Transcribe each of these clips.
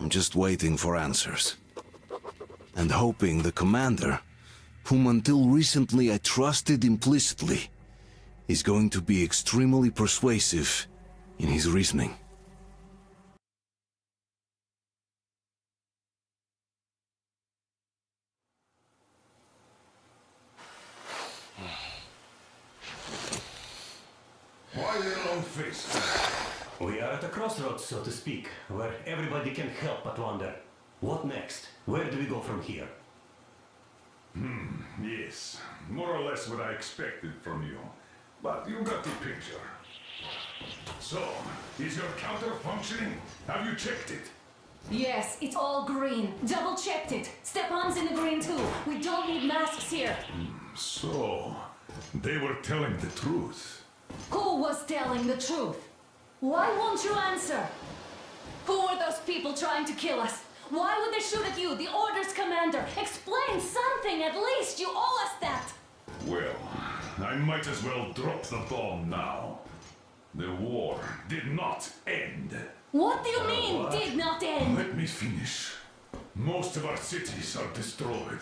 I'm just waiting for answers. And hoping the commander, whom until recently I trusted implicitly, is going to be extremely persuasive in his reasoning. Why the long face? We are at a crossroads, so to speak, where everybody can help but wonder, what next? Where do we go from here? Yes, more or less what I expected from you. But you got the picture. So, is your counter functioning? Have you checked it? Yes, it's all green. Double checked it. Stepan's in the green too. We don't need masks here. So, they were telling the truth. Who was telling the truth? Why won't you answer? Who were those people trying to kill us? Why would they shoot at you, the Order's commander? Explain something, at least! You owe us that! Well, I might as well drop the bomb now. The war did not end. What do you mean, did not end? Let me finish. Most of our cities are destroyed.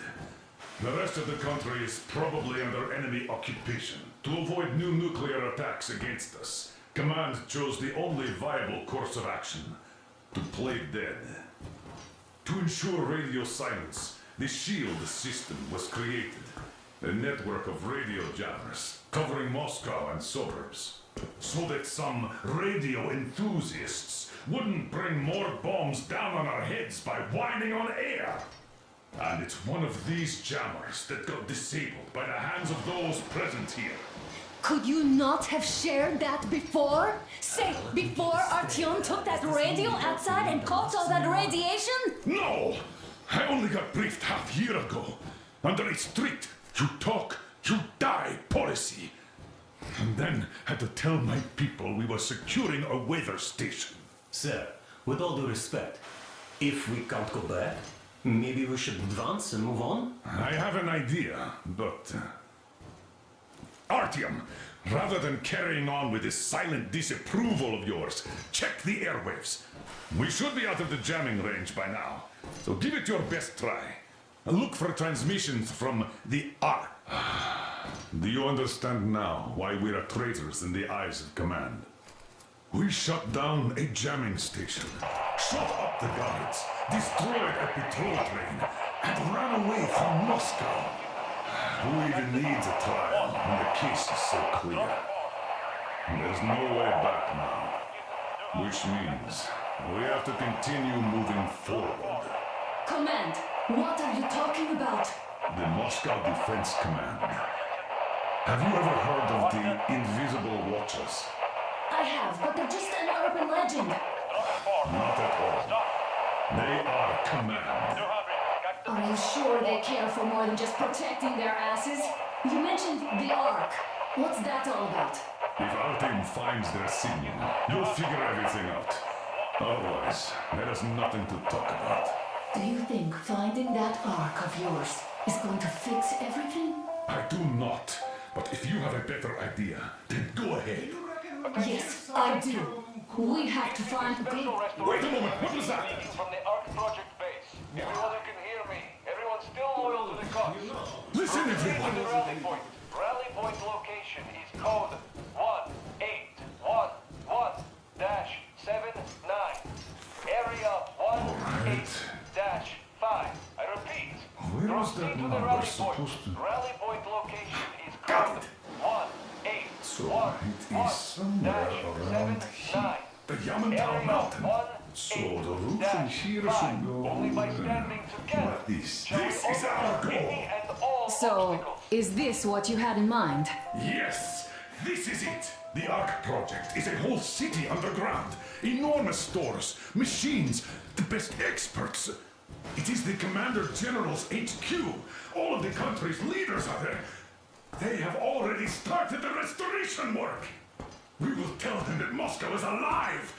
The rest of the country is probably under enemy occupation. To avoid new nuclear attacks against us, Command chose the only viable course of action: to play dead. To ensure radio silence, the SHIELD system was created. A network of radio jammers covering Moscow and suburbs. So that some radio enthusiasts wouldn't bring more bombs down on our heads by whining on air. And it's one of these jammers that got disabled by the hands of those present here. Could you not have shared that before? Say, before Artyom took that radio outside and caught all that radiation? No! I only got briefed half year ago. Under a strict, you talk, you die policy. And then had to tell my people we were securing a weather station. Sir, with all due respect, if we can't go back, maybe we should advance and move on? I have an idea, but... Artyom, rather than carrying on with this silent disapproval of yours, check the airwaves. We should be out of the jamming range by now, so give it your best try. Look for transmissions from the Ark. Do you understand now why we are traitors in the eyes of Command? We shut down a jamming station, shot up the guards, destroyed a patrol train, and ran away from Moscow. Who even needs a trial when the case is so clear? There's no way back now. Which means we have to continue moving forward. Command, what are you talking about? The Moscow Defense Command. Have you ever heard of the Invisible Watchers? I have, but they're just an urban legend. Not at all. They are Command. Are you sure they care for more than just protecting their asses? You mentioned the Ark. What's that all about? If our team finds their signal, you'll figure everything out. Otherwise, there is nothing to talk about. Do you think finding that Ark of yours is going to fix everything? I do not. But if you have a better idea, then go ahead. Yes, I do. We have to find the... Wait a moment, what was that? From the Ark Project base. Everyone who can hear me. Everyone still loyal to the cause. Listen, everyone! The rally point. Rally point location is code 1811-79. Area 18-5. I repeat. Where was that Proceed to the number rally supposed point. to... Rally point location is Got code it. 1811-79. So it is somewhere around here. The Yamantau Mountain. So the route from here should go... Only by standing together. like this. Shall we This is our overcome any goal. and all So, obstacles? is this what you had in mind? Yes, this is it. The Ark Project is a whole city underground. Enormous stores, machines, the best experts. It is the Commander General's HQ. All of the country's leaders are there. They have already started the restoration work. We will tell them that Moscow is alive.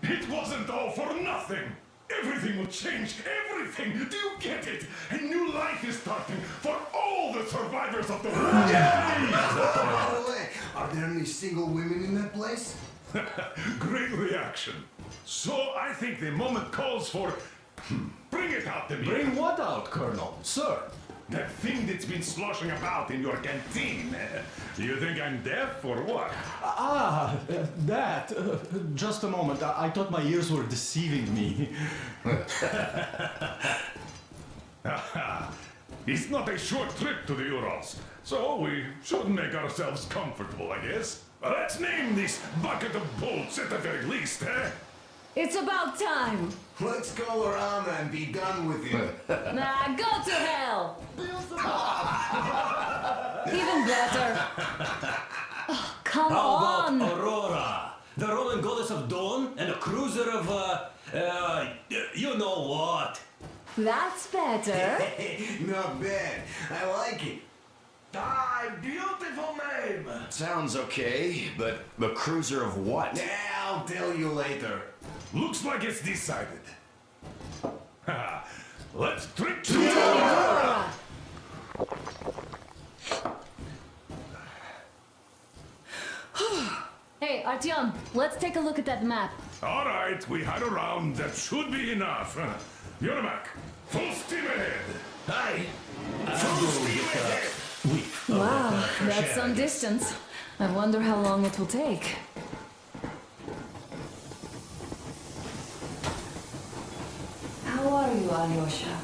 It wasn't all for nothing. Everything will change. Everything. Do you get it? A new life is starting for all the survivors of the war. By the way, are there any single women in that place? Great reaction. So I think the moment calls for Bring it out to me. Bring what out, Colonel? Sir? That thing that's been sloshing about in your canteen. Do you think I'm deaf or what? That. Just a moment. I thought my ears were deceiving me. It's not a short trip to the Urals, so we should make ourselves comfortable, I guess. Let's name this bucket of bolts at the very least, eh? It's about time. Let's go around and be done with it. Nah, go to hell. Even better. Oh, come How on. about Aurora, the Roman goddess of dawn, and a cruiser of, you know what? That's better. Not bad. I like it. Ah, beautiful name. Sounds okay, but a cruiser of what? Yeah, I'll tell you later. Looks like it's decided. Let's trip to Aurora. Hey, Artyom, let's take a look at that map. All right, we had a round. That should be enough. Yermak, full steam ahead. Aye. Wow, that's some distance. I wonder how long it will take. How are you, Alyosha?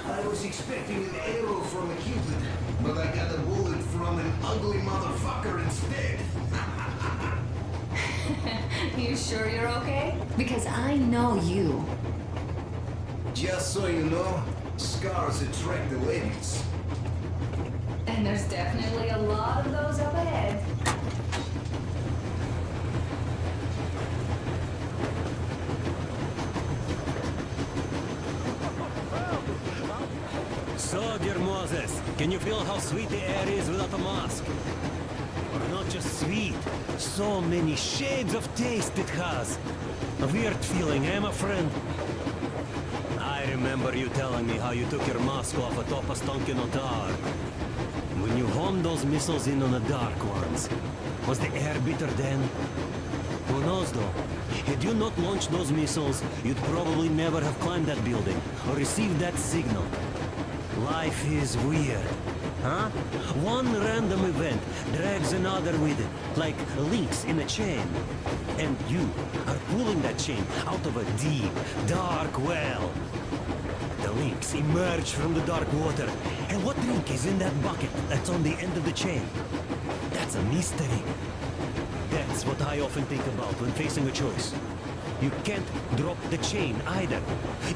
I was expecting an arrow from a Cupid, but I got a bullet from an ugly motherfucker instead. You sure you're okay? Because I know you. Just so you know, scars attract the ladies. And there's definitely a lot of those up ahead. So, dear Moses, can you feel how sweet the air is without a mask? Or not just sweet, so many shades of taste it has. A weird feeling, eh, my friend? I remember you telling me how you took your mask off atop a Stonkino Tower. When you homed those missiles in on the Dark Ones, was the air bitter then? Who knows though? Had you not launched those missiles, you'd probably never have climbed that building or received that signal. Life is weird, huh? One random event drags another with it, like links in a chain. And you are pulling that chain out of a deep, dark well. The links emerge from the dark water. And what link is in that bucket that's on the end of the chain? That's a mystery. That's what I often think about when facing a choice. You can't drop the chain either.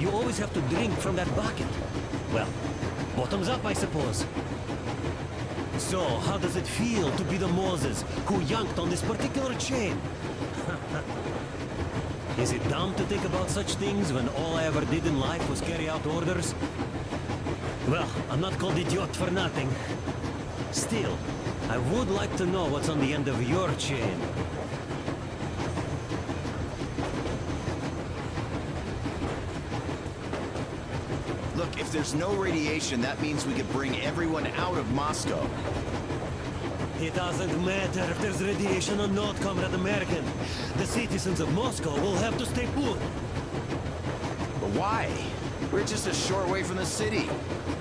You always have to drink from that bucket. Well, bottoms up, I suppose. So, how does it feel to be the Moses who yanked on this particular chain? Is it dumb to think about such things when all I ever did in life was carry out orders? Well, I'm not called idiot for nothing. Still, I would like to know what's on the end of your chain. Look, if there's no radiation, that means we could bring everyone out of Moscow. It doesn't matter if there's radiation or not, Comrade American. The citizens of Moscow will have to stay put. But why? We're just a short way from the city.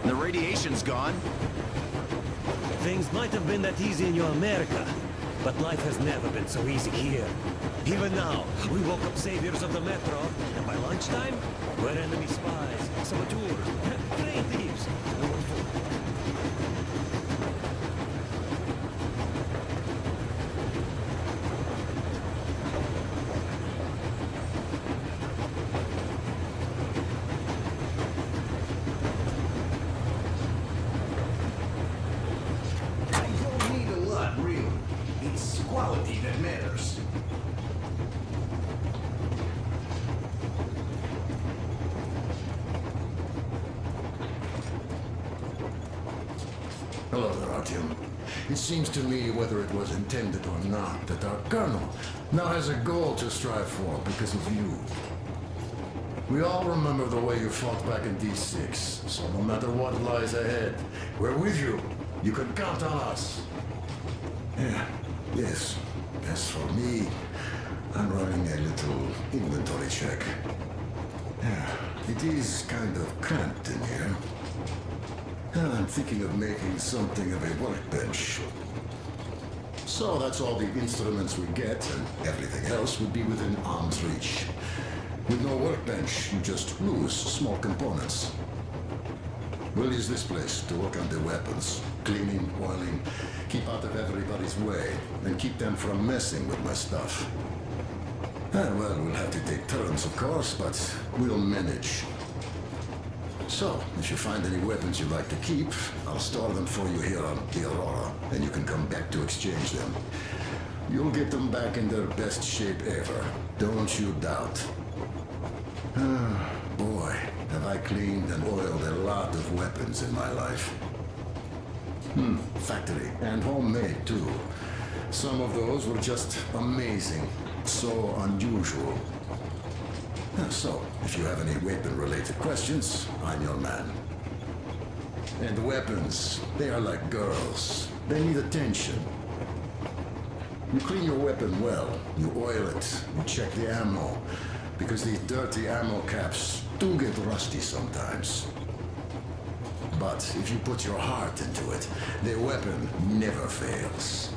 And the radiation's gone. Things might have been that easy in your America, but life has never been so easy here. Even now, we woke up saviors of the metro, and by lunchtime, we're enemy spies, saboteurs, train thieves. No one fooled. I don't need a lot, really. It's quality that matters. Hello there, Artyom. It seems to me, whether it was intended or not, that our colonel now has a goal to strive for because of you. We all remember the way you fought back in D6, so no matter what lies ahead, we're with you. You can count on us. Yeah, yes. As for me, I'm running a little inventory inventory check. Yeah, it is kind of cramped in here. I'm thinking of making something of a workbench. So that's all the instruments we get, and everything else would be within arm's reach. With no workbench, you just lose small components. We'll use this place to work on the weapons. Cleaning, oiling, keep out of everybody's way, and keep them from messing with my stuff. Well, we'll have to take turns, of course, but we'll manage. So, if you find any weapons you'd like to keep, I'll store them for you here on the Aurora, and you can come back to exchange them. You'll get them back in their best shape ever. Don't you doubt. Boy, have I cleaned and oiled a lot of weapons in my life. Factory and homemade too. Some of those were just amazing. So unusual. So, if you have any weapon-related questions, I'm your man. And weapons, they are like girls. They need attention. You clean your weapon well, you oil it, you check the ammo, because these dirty ammo caps do get rusty sometimes. But if you put your heart into it, the weapon never fails.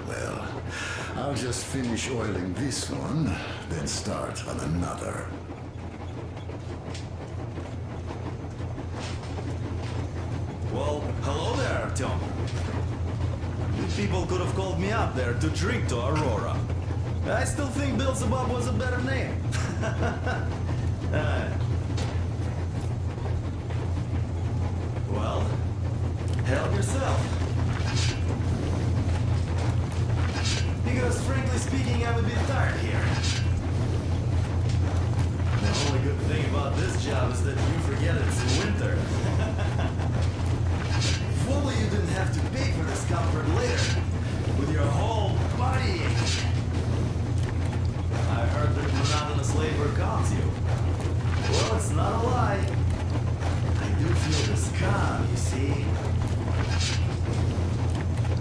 Well, I'll just finish oiling this one, then start on another. Well, hello there, Artyom. You people could have called me up there to drink to Aurora. I still think Beelzebub was a better name. Well, help yourself. Because frankly speaking, I'm a bit tired here. The only good thing about this job is that you forget it's winter. If only you didn't have to pay for this comfort later, with your whole body aching. I heard that monotonous labor calms you. Well, it's not a lie. I do feel this calm, you see.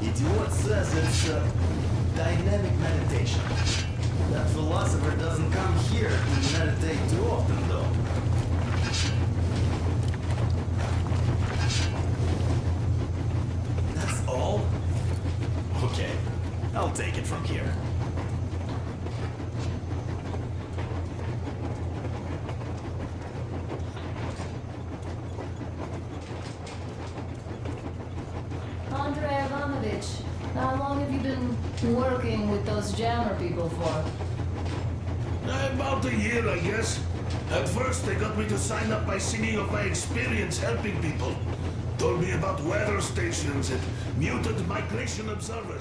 Idiot says it's dynamic meditation. That philosopher doesn't come here to meditate too often, though. That's all? Okay, I'll take it from here. Andrei Ivanovich, how long have you been working with those jammer people for? About a year, I guess. At first, they got me to sign up by singing of my experience helping people. Told me about weather stations and mutant migration observers.